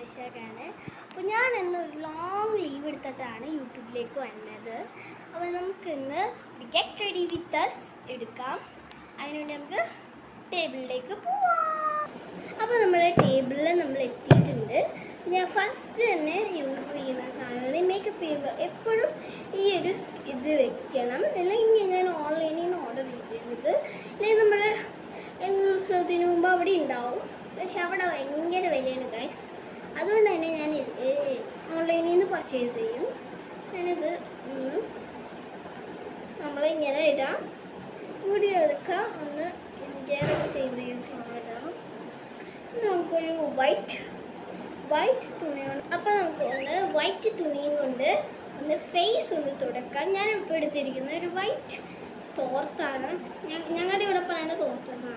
വൈശാഖാണ്. അപ്പോൾ ഞാൻ ഇന്ന് ഒരു ലോങ് ലീവ് എടുത്തിട്ടാണ് യൂട്യൂബിലേക്ക് വന്നത്. അപ്പോൾ നമുക്കിന്ന് ഗെറ്റ് റെഡി വിത്ത് അസ് എടുക്കാം. അതിനുവേണ്ടി നമുക്ക് ടേബിളിലേക്ക് പോവാം. അപ്പോൾ നമ്മുടെ ടേബിളിൽ നമ്മൾ എത്തിയിട്ടുണ്ട്. ഞാൻ ഫസ്റ്റ് തന്നെ യൂസ് ചെയ്യുന്ന സാധനമാണ് മേക്കപ്പ് ചെയ്യുമ്പോൾ എപ്പോഴും ഈ ഒരു ഇത് വെക്കണം. അല്ലെങ്കിൽ ഞാൻ ഓൺലൈനിൽ നിന്ന് ഓർഡർ ചെയ്തിരുന്നത്, അല്ലെങ്കിൽ നമ്മൾ ഉത്സവത്തിന് മുമ്പ് അവിടെ ഉണ്ടാവും, പക്ഷെ അവിടെ ഭയങ്കര വിലയാണ് ഗൈസ്. അതുകൊണ്ട് തന്നെ ഞാൻ ഓൺലൈനിൽ നിന്ന് പർച്ചേസ് ചെയ്യും. ഞാനിത് നമ്മളിങ്ങനെ ഇടാം, കൂടി എടുക്കാം, ഒന്ന് സ്കിൻ കെയർ ഒക്കെ ചെയ്യുമ്പോൾ ഇടാം. നമുക്കൊരു വൈറ്റ് തുണിയാണ്. അപ്പോൾ നമുക്ക് ഒന്ന് വൈറ്റ് തുണിയും കൊണ്ട് ഒന്ന് ഫേസ് ഒന്ന് തുടക്കാം. ഞാനിപ്പോൾ എടുത്തിരിക്കുന്നത് ഒരു വൈറ്റ് തോർത്താണ്. ഞങ്ങളുടെ ഇവിടെ പറയുന്ന തോർത്താണ്.